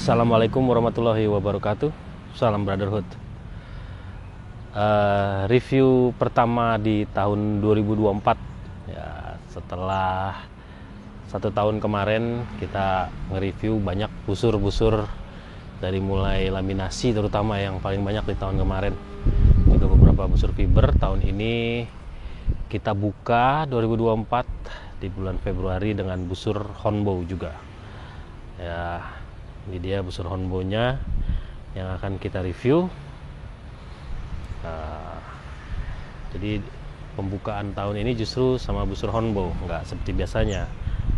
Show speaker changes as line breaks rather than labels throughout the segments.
Assalamualaikum warahmatullahi wabarakatuh. Salam brotherhood. Review pertama di tahun 2024 ya, setelah 1 tahun kemarin kita nge-review banyak busur-busur, dari mulai laminasi terutama yang paling banyak di tahun kemarin, juga beberapa busur fiber. Tahun ini kita buka 2024 di bulan Februari dengan busur Honbow juga ya. Ini dia busur Honbow-nya yang akan kita review. Jadi pembukaan tahun ini justru sama busur Honbow, nggak seperti biasanya.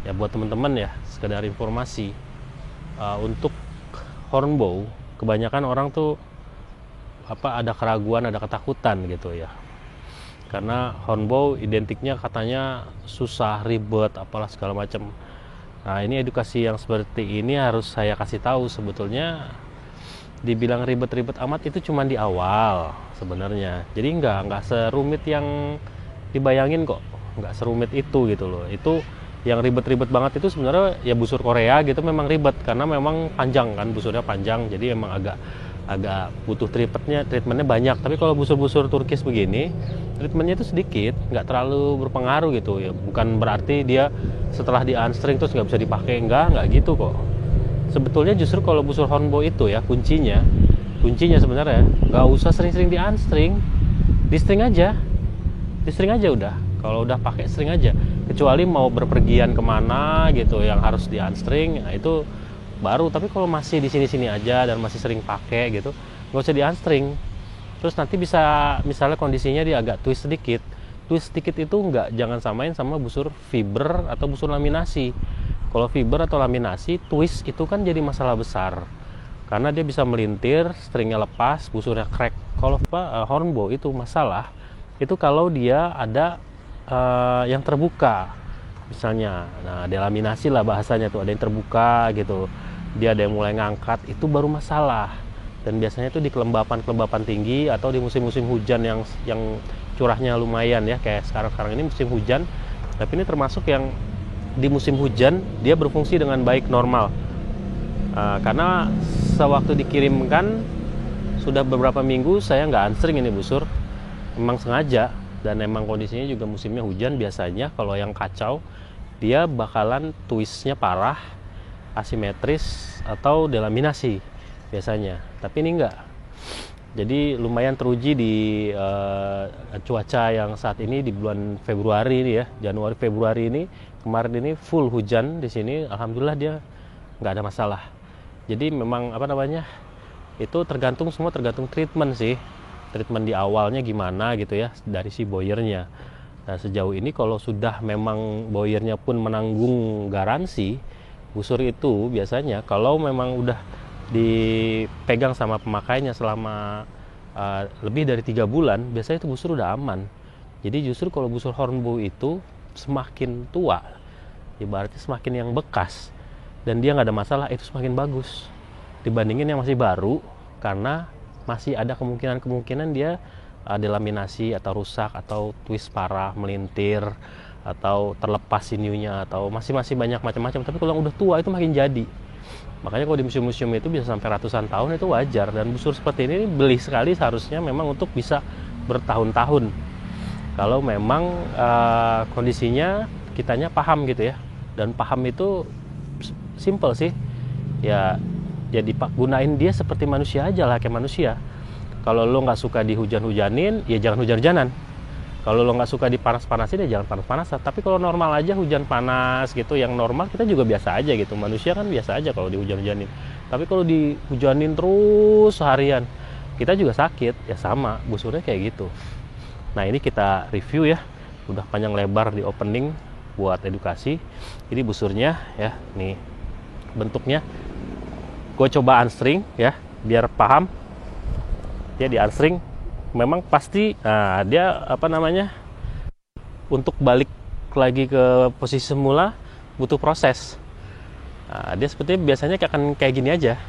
Ya buat teman-teman ya, sekedar informasi, untuk Honbow kebanyakan orang tuh ada keraguan, ada ketakutan gitu ya. Karena Honbow identiknya katanya susah, ribet, apalah segala macam. Nah, ini edukasi yang seperti ini harus saya kasih tahu. Sebetulnya dibilang ribet-ribet amat itu cuma di awal sebenarnya. Jadi nggak serumit yang dibayangin kok, nggak serumit itu gitu loh. Itu yang ribet-ribet banget itu sebenarnya ya busur Korea gitu, memang ribet karena memang panjang kan, busurnya panjang, jadi emang agak butuh treatmentnya banyak. Tapi kalau busur-busur Turkish begini, treatmentnya itu sedikit, nggak terlalu berpengaruh gitu ya. Bukan berarti dia setelah di unstring terus nggak bisa dipakai, nggak gitu kok. Sebetulnya justru kalau busur Honbow itu ya, kuncinya sebenarnya nggak usah sering-sering di unstring, di string aja udah. Kalau udah pakai string aja, kecuali mau berpergian kemana gitu yang harus di unstring, nah itu baru. Tapi kalau masih di sini-sini aja dan masih sering pakai gitu, nggak usah di unstring. Terus nanti bisa, misalnya kondisinya dia agak twist sedikit itu jangan samain sama busur fiber atau busur laminasi. Kalau fiber atau laminasi twist itu kan jadi masalah besar karena dia bisa melintir, stringnya lepas, busurnya crack. Kalau Honbow itu masalah itu kalau dia ada yang terbuka misalnya. Nah, delaminasi lah bahasanya tuh, ada yang terbuka gitu, dia ada yang mulai ngangkat, itu baru masalah. Dan biasanya itu di kelembapan tinggi atau di musim-musim hujan yang curahnya lumayan ya, kayak sekarang ini musim hujan. Tapi ini termasuk yang di musim hujan dia berfungsi dengan baik, normal. Karena sewaktu dikirimkan sudah beberapa minggu saya nggak unstring ini busur, memang sengaja. Dan emang kondisinya juga musimnya hujan. Biasanya kalau yang kacau dia bakalan twistnya parah, asimetris, atau delaminasi biasanya. Tapi ini enggak. Jadi lumayan teruji di cuaca yang saat ini di bulan Februari ini ya, Januari Februari ini. Kemarin ini full hujan di sini, alhamdulillah dia nggak ada masalah. Jadi memang itu semua tergantung treatment sih. Treatment di awalnya gimana gitu ya, dari si boyernya. Nah, sejauh ini kalau sudah memang boyernya pun menanggung garansi, busur itu biasanya kalau memang udah dipegang sama pemakainya selama lebih dari 3 bulan, biasanya itu busur udah aman. Jadi justru kalau busur Honbow itu semakin tua, ibaratnya semakin yang bekas dan dia nggak ada masalah, itu semakin bagus dibandingin yang masih baru, karena masih ada kemungkinan dia delaminasi atau rusak atau twist parah, melintir, atau terlepas sinew-nya, atau masih banyak macam-macam. Tapi kalau yang udah tua itu makin jadi. Makanya kalau di museum-museum itu bisa sampai ratusan tahun, itu wajar. Dan busur seperti ini beli sekali seharusnya memang untuk bisa bertahun-tahun. Kalau memang kondisinya kitanya paham gitu ya. Dan paham itu simple sih. Ya jadi gunain dia seperti manusia aja lah, kayak manusia. Kalau lo nggak suka dihujan-hujanin, ya jangan hujan-hujanan. Kalau lo nggak suka dipanas-panasin, ya jangan panas-panasan. Tapi kalau normal aja, hujan panas gitu, yang normal kita juga biasa aja gitu. Manusia kan biasa aja kalau dihujan-hujanin. Tapi kalau dihujanin terus seharian, kita juga sakit. Ya sama, busurnya kayak gitu. Nah, ini kita review ya. Udah panjang lebar di opening buat edukasi. Jadi busurnya ya, nih bentuknya. Gue coba unstring ya, biar paham. Dia di unstring memang pasti, nah dia untuk balik lagi ke posisi semula butuh proses. Nah, dia seperti biasanya akan kayak gini aja.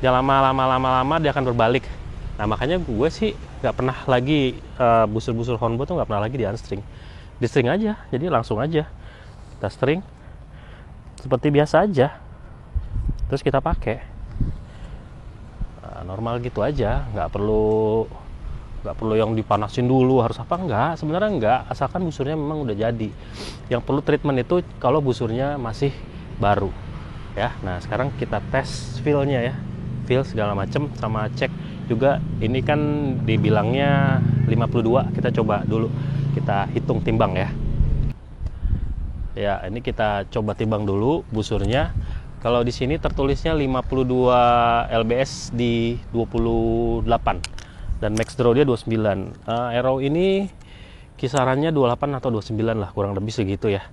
Dia lama dia akan berbalik. Nah, makanya gue sih nggak pernah lagi busur-busur Honbow tuh nggak pernah lagi di unstring. Di string aja, jadi langsung aja kita string seperti biasa aja. Terus kita pakai. normal gitu aja, nggak perlu yang dipanasin dulu harus apa, enggak, sebenarnya enggak, asalkan busurnya memang udah jadi. Yang perlu treatment itu kalau busurnya masih baru ya. Nah sekarang kita tes feel-nya ya, feel segala macem, sama cek juga. Ini kan dibilangnya 52, kita coba dulu kita hitung timbang ya. Ya, ini kita coba timbang dulu busurnya. Kalau di sini tertulisnya 52 lbs di 28 dan max draw dia 29. Arrow ini kisarannya 28 atau 29 lah, kurang lebih segitu ya.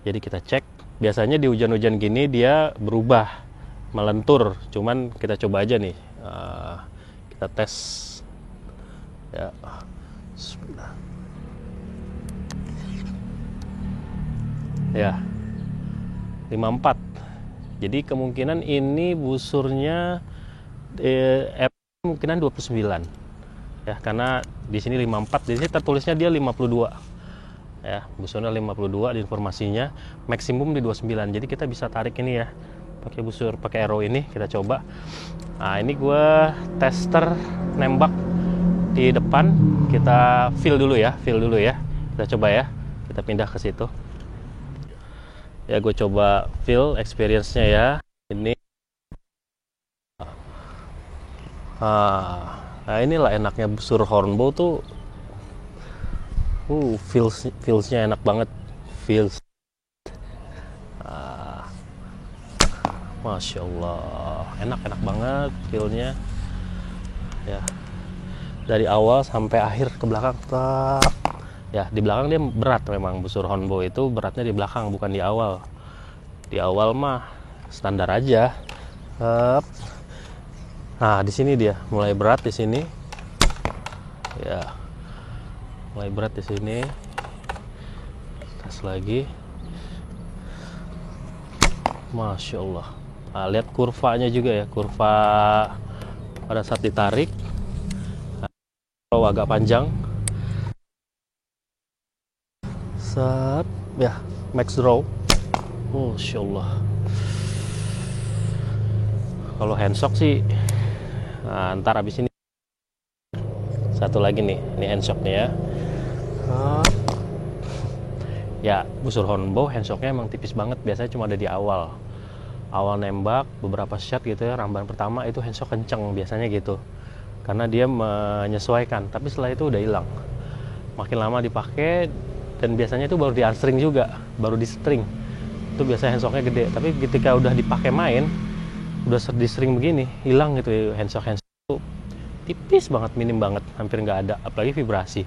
Jadi kita cek. Biasanya di hujan-hujan gini dia berubah, melentur. Cuman kita coba aja nih. Kita tes. Ya. Ya. 54. Jadi kemungkinan ini busurnya kemungkinan 29. Ya, karena di sini 54, di sini tertulisnya dia 52. Ya, busurnya 52 di informasinya, maksimum di 29. Jadi kita bisa tarik ini ya, pakai busur, pakai arrow ini kita coba. Nah, ini gue tester nembak di depan, kita feel dulu ya. Kita coba ya. Kita pindah ke situ. Ya, gue coba feel experience-nya ya. Ini nah inilah enaknya busur hornbow tuh. Feels-nya enak banget. Feels. Masya Allah, enak banget feel-nya. Ya. Dari awal sampai akhir ke belakang tetap. Ya, di belakang dia berat memang, busur hornbow itu beratnya di belakang, bukan di awal. Di awal mah standar aja. Nah, di sini dia mulai berat di sini. Ya. Mulai berat di sini. Tes lagi. Masya Allah. Nah, lihat kurvanya juga ya, kurva pada saat ditarik. Nah, agak panjang. Set, ya, max draw. Masya Allah. Kalau handshock sih, nah, ntar abis ini satu lagi nih, ini handshocknya ya. Ya, busur hornbow handshocknya emang tipis banget, biasanya cuma ada di awal nembak, beberapa shot gitu ya, ramban pertama itu handshock kenceng biasanya gitu, karena dia menyesuaikan. Tapi setelah itu udah hilang, makin lama dipakai, dan biasanya itu baru di unstring juga, baru di string itu biasanya handshocknya gede. Tapi ketika udah dipakai main, udah di string begini, hilang gitu handshock itu, tipis banget, minim banget, hampir nggak ada, apalagi vibrasi.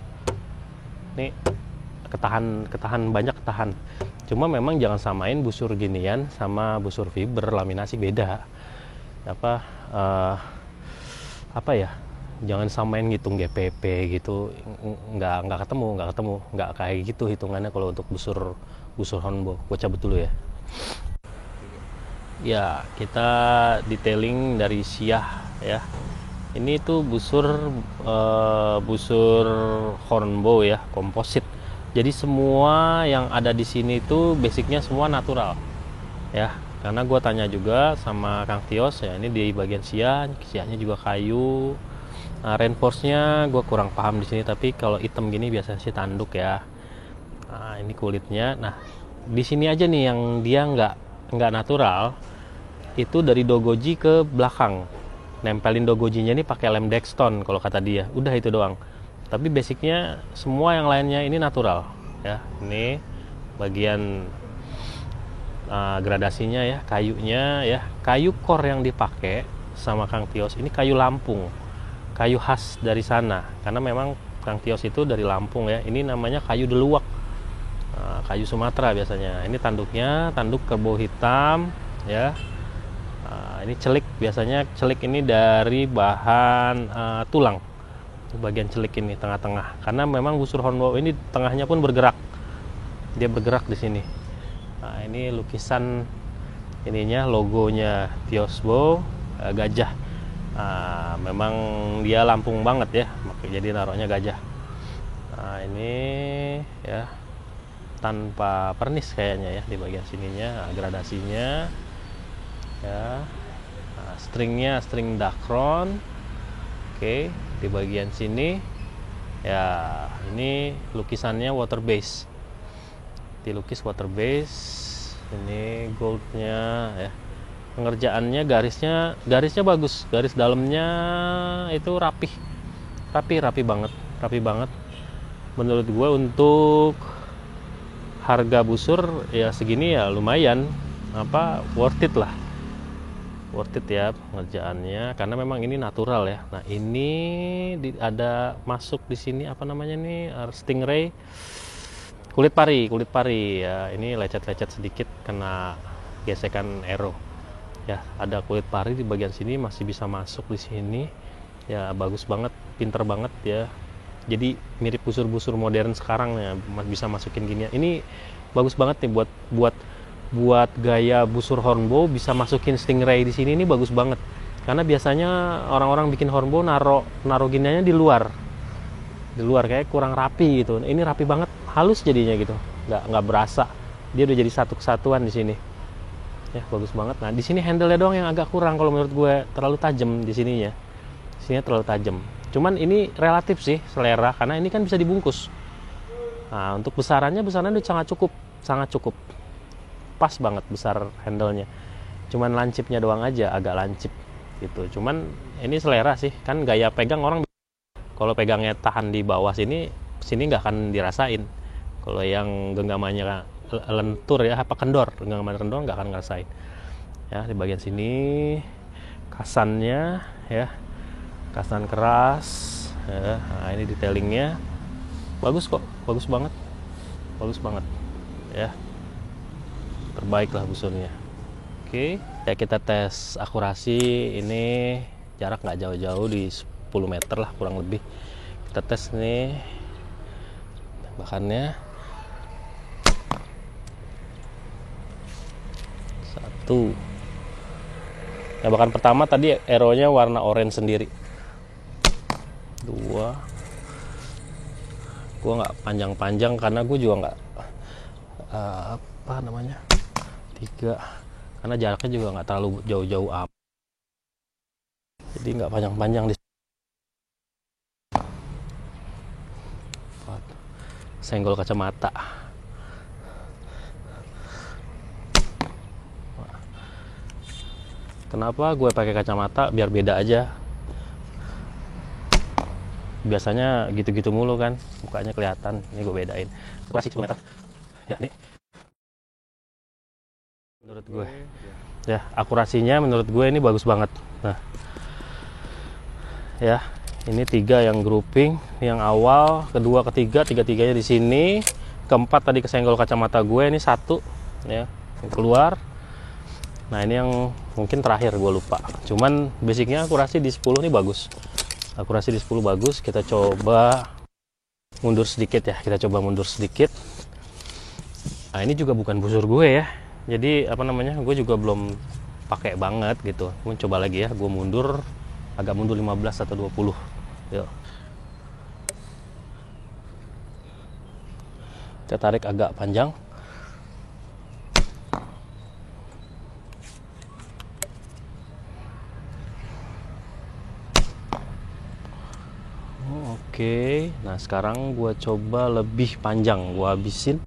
Ini ketahan banyak, ketahan. Cuma memang jangan samain busur ginian sama busur fiber laminasi, beda. Apa ya, jangan samain ngitung GPP gitu, nggak ketemu, nggak kayak gitu hitungannya kalau untuk busur hornbow. Gue cabut dulu ya. Ya, kita detailing dari Siah ya. Ini tuh busur hornbow ya, komposit. Jadi semua yang ada di sini tuh basicnya semua natural ya. Karena gue tanya juga sama Kang Tios ya, ini di bagian siahnya juga kayu. Nah, reinforce-nya gue kurang paham di sini, tapi kalau hitam gini biasanya sih tanduk ya. Nah, ini kulitnya. Nah, di sini aja nih yang dia nggak natural, itu dari dogoji ke belakang. Nempelin dogojinya ini pakai lem Dexton kalau kata dia. Udah itu doang. Tapi basicnya semua yang lainnya ini natural ya. Ini bagian gradasinya ya, kayunya ya. Kayu core yang dipakai sama Kang Tios ini kayu Lampung, kayu khas dari sana, karena memang Kang Tios itu dari Lampung ya. Ini namanya kayu deluak, kayu Sumatera biasanya. Ini tanduknya, tanduk kerbau hitam ya. Ini celik, biasanya celik ini dari bahan tulang, bagian celik ini tengah-tengah, karena memang busur hornbow ini tengahnya pun bergerak, dia bergerak di sini. Nah, ini lukisan ininya, logonya Tios Bow, gajah. Memang dia Lampung banget ya, jadi naruhnya gajah. Nah, ini ya tanpa pernis kayaknya ya di bagian sininya. Gradasinya ya. Stringnya string Dacron, Oke, di bagian sini ya ini lukisannya water base, dilukis water base. Ini goldnya ya, pengerjaannya garisnya bagus, garis dalamnya itu rapi banget. Menurut gue untuk harga busur ya segini ya lumayan worth it ya pengerjaannya, karena memang ini natural ya. Nah ini ada masuk di sini apa namanya nih, stingray kulit pari ya. Ini lecet-lecet sedikit kena gesekan arrow ya. Ada kulit pari di bagian sini, masih bisa masuk di sini ya. Bagus banget, pinter banget ya. Jadi mirip busur-busur modern sekarang ya, bisa masukin gini. Ini bagus banget nih buat gaya busur hornbow, bisa masukin stingray di sini. Ini bagus banget. Karena biasanya orang-orang bikin hornbow naro giniannya di luar kayak kurang rapi gitu. Ini rapi banget, halus jadinya gitu. Nggak berasa. Dia udah jadi satu kesatuan di sini. Ya, bagus banget. Nah, di sini handle-nya doang yang agak kurang kalau menurut gue, terlalu tajam di sininya. Sininya terlalu tajam. Cuman ini relatif sih selera, karena ini kan bisa dibungkus. Nah, untuk besarannya udah sangat cukup. Pas banget besar handle-nya. Cuman lancipnya doang aja agak lancip gitu. Cuman ini selera sih, kan gaya pegang orang kalau pegangnya tahan di bawah sini nggak akan dirasain. Kalau yang genggamannya lentur ya, genggaman kendor nggak akan ngerasain. Ya, di bagian sini kasannya ya, kasan keras ya. Nah, ini detailingnya bagus banget ya, terbaik lah busurnya. Oke ya, kita tes akurasi. Ini jarak nggak jauh-jauh, di 10 meter lah kurang lebih. Kita tes nih tembakannya. 1. Tembakan pertama tadi arrow-nya warna oranye sendiri. 2. Gue nggak panjang-panjang karena gue juga nggak 3, karena jaraknya juga nggak terlalu jauh-jauh amat, jadi nggak panjang-panjang. 4. Senggol kacamata. Kenapa gue pakai kacamata? Biar beda aja. Biasanya gitu-gitu mulu kan, mukanya kelihatan. Ini gue bedain. Klasik 10 meter. Ya, nih. Menurut gue. Ya, akurasinya menurut gue ini bagus banget. Nah. Ya, ini 3 yang grouping, yang awal, kedua, ketiga, tiga-tiganya di sini. Keempat tadi kesenggol kacamata gue, ini 1 ya, yang keluar. Nah, ini yang mungkin terakhir gue lupa. Cuman basicnya akurasi di 10 ini bagus. Akurasi di 10 bagus. Kita coba mundur sedikit ya. Nah, ini juga bukan busur gue ya. Jadi gue juga belum pakai banget gitu. Gue coba lagi ya. Gue agak mundur 15 atau 20. Yuk. Kita tarik agak panjang. Oke, nah sekarang gue coba lebih panjang, gue habisin.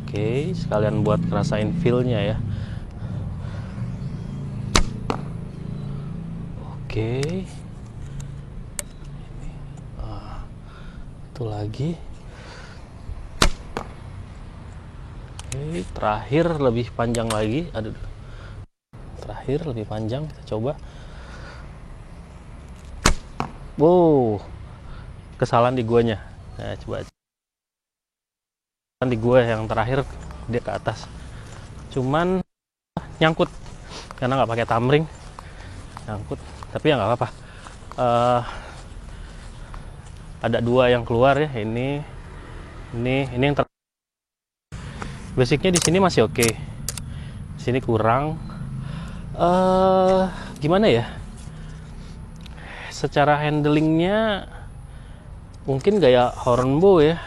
Oke, sekalian buat ngerasain feel-nya ya. Oke, itu lagi. Oke, terakhir lebih panjang lagi. Terakhir lebih panjang, kita coba. Wow, kesalahan di guanya. Nah, coba di gua yang terakhir dia ke atas. Cuman nyangkut karena nggak pakai tamring, nyangkut. Tapi ya nggak apa-apa. Ada 2 yang keluar ya. Ini yang basicnya di sini masih oke. Di sini kurang. Gimana ya? Secara handlingnya mungkin gaya hornbow ya,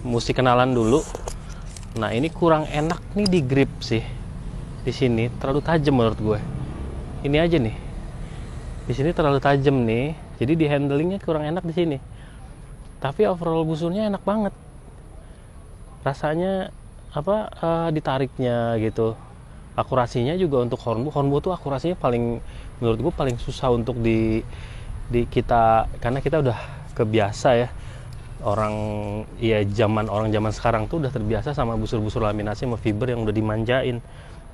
mesti kenalan dulu. Nah, ini kurang enak nih di grip sih, di sini terlalu tajam menurut gue. Ini aja nih, di sini terlalu tajam nih, jadi di handlingnya kurang enak di sini. Tapi overall busurnya enak banget, rasanya ditariknya gitu. Akurasinya juga untuk hornbow tuh akurasinya paling, menurut gue paling susah untuk di kita, karena kita udah kebiasa ya, orang zaman sekarang tuh udah terbiasa sama busur-busur laminasi sama fiber yang udah dimanjain.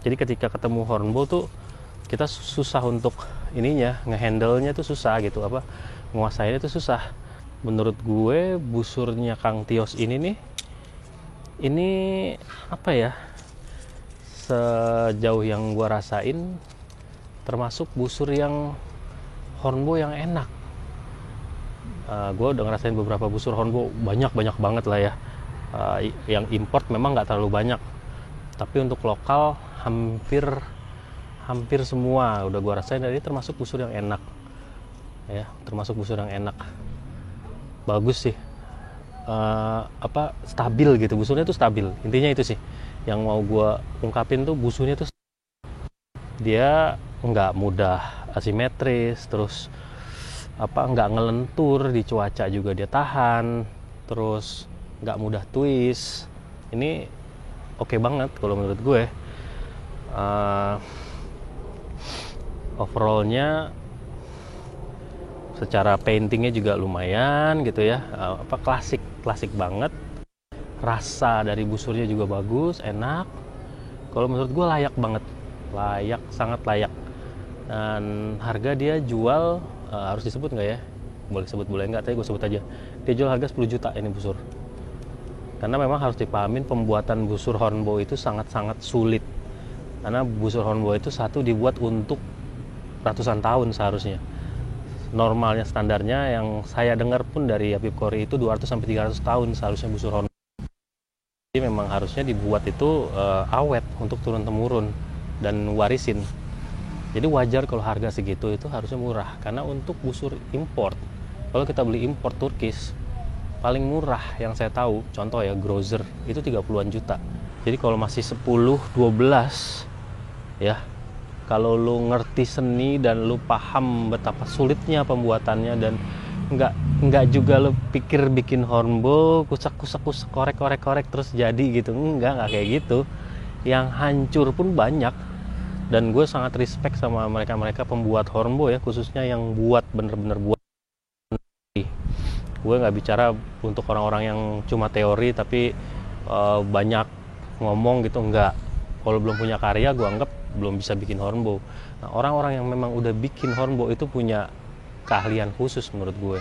Jadi ketika ketemu hornbow tuh kita susah untuk ininya, ngehandle-nya tuh susah gitu, nguasainnya tuh susah. Menurut gue busurnya Kang Tios ini nih, ini sejauh yang gue rasain termasuk busur yang hornbow yang enak. Gue udah ngerasain beberapa busur hornbow, banyak banget lah ya. Yang import memang nggak terlalu banyak, tapi untuk lokal hampir semua udah gue rasain, dan ini termasuk busur yang enak ya, bagus sih. Stabil gitu, busurnya tuh stabil, intinya itu sih yang mau gue ungkapin tuh. Busurnya tuh dia nggak mudah asimetris, terus nggak ngelentur di cuaca juga dia tahan, terus nggak mudah twist. Ini oke banget kalau menurut gue. Overallnya secara paintingnya juga lumayan gitu ya, klasik banget. Rasa dari busurnya juga bagus, enak. Kalau menurut gue sangat layak. Dan harga dia jual, harus disebut nggak ya? Boleh sebut boleh nggak, tapi gue sebut aja. Dia jual harga 10 juta ini busur. Karena memang harus dipahamin, pembuatan busur hornbow itu sangat-sangat sulit. Karena busur hornbow itu satu dibuat untuk ratusan tahun seharusnya. Normalnya standarnya yang saya dengar pun dari Habib Khoury itu 200-300 tahun seharusnya busur hornbow. Jadi memang harusnya dibuat itu awet untuk turun-temurun dan warisin. Jadi wajar kalau harga segitu itu harusnya murah. Karena untuk busur import, kalau kita beli import Turkish, paling murah yang saya tahu, contoh ya, Grozer itu 30-an juta. Jadi kalau masih 10-12 ya, kalau lu ngerti seni dan lu paham betapa sulitnya pembuatannya, dan nggak juga lu pikir bikin hornbow kusak korek terus jadi gitu, nggak kayak gitu. Yang hancur pun banyak, dan gue sangat respect sama mereka pembuat hornbow ya, khususnya yang buat bener-bener buat. Gue nggak bicara untuk orang-orang yang cuma teori tapi banyak ngomong gitu, nggak. Kalau belum punya karya, gue anggap belum bisa bikin hornbow. Nah, orang-orang yang memang udah bikin hornbow itu punya keahlian khusus menurut gue,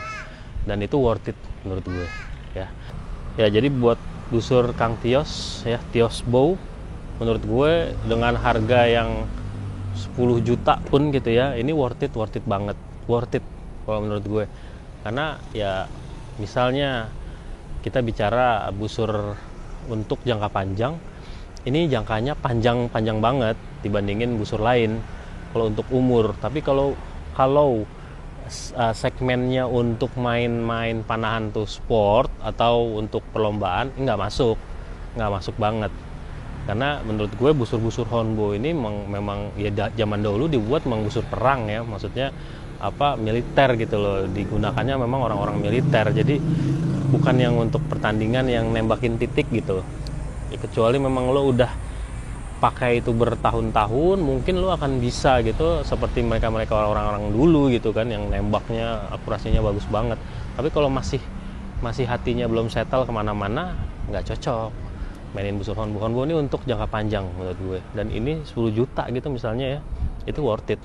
dan itu worth it menurut gue ya. Jadi buat busur Kang Tios ya, Tios Bow, menurut gue dengan harga yang 10 juta pun gitu ya, ini worth it banget, worth it kalau menurut gue. Karena ya misalnya kita bicara busur untuk jangka panjang, ini jangkanya panjang banget dibandingin busur lain kalau untuk umur. Tapi kalau segmennya untuk main panahan tuh sport atau untuk perlombaan, nggak masuk banget. Karena menurut gue busur-busur hornbow ini memang ya zaman dahulu dibuat memang busur perang ya, maksudnya militer gitu loh, digunakannya memang orang-orang militer. Jadi bukan yang untuk pertandingan yang nembakin titik gitu ya, kecuali memang lo udah pakai itu bertahun-tahun, mungkin lo akan bisa gitu seperti mereka orang-orang dulu gitu kan, yang nembaknya akurasinya bagus banget. Tapi kalau masih hatinya belum settle kemana-mana, nggak cocok mainin busur hornbow. Hornbow ini untuk jangka panjang menurut gue, dan ini 10 juta gitu misalnya ya, itu worth it.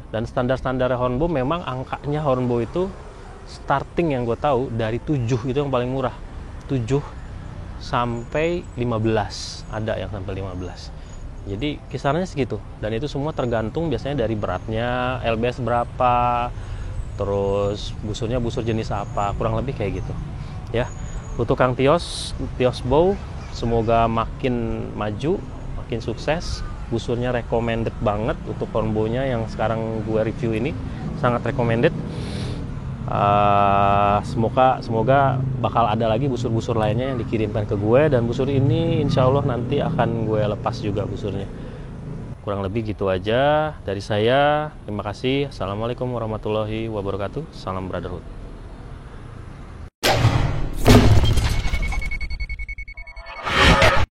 Dan standar hornbow memang angkanya hornbow itu starting yang gue tahu dari 7 itu yang paling murah, 7 sampai 15, ada yang sampai 15. Jadi kisarannya segitu, dan itu semua tergantung biasanya dari beratnya, LBS berapa, terus busurnya busur jenis apa, kurang lebih kayak gitu ya. Untuk Kang Tios Bow, semoga makin maju, makin sukses. Busurnya recommended banget untuk hornbow-nya yang sekarang gue review ini, sangat recommended. Semoga bakal ada lagi busur-busur lainnya yang dikirimkan ke gue, dan busur ini insya Allah nanti akan gue lepas juga busurnya. Kurang lebih gitu aja dari saya. Terima kasih. Assalamualaikum warahmatullahi wabarakatuh. Salam brotherhood.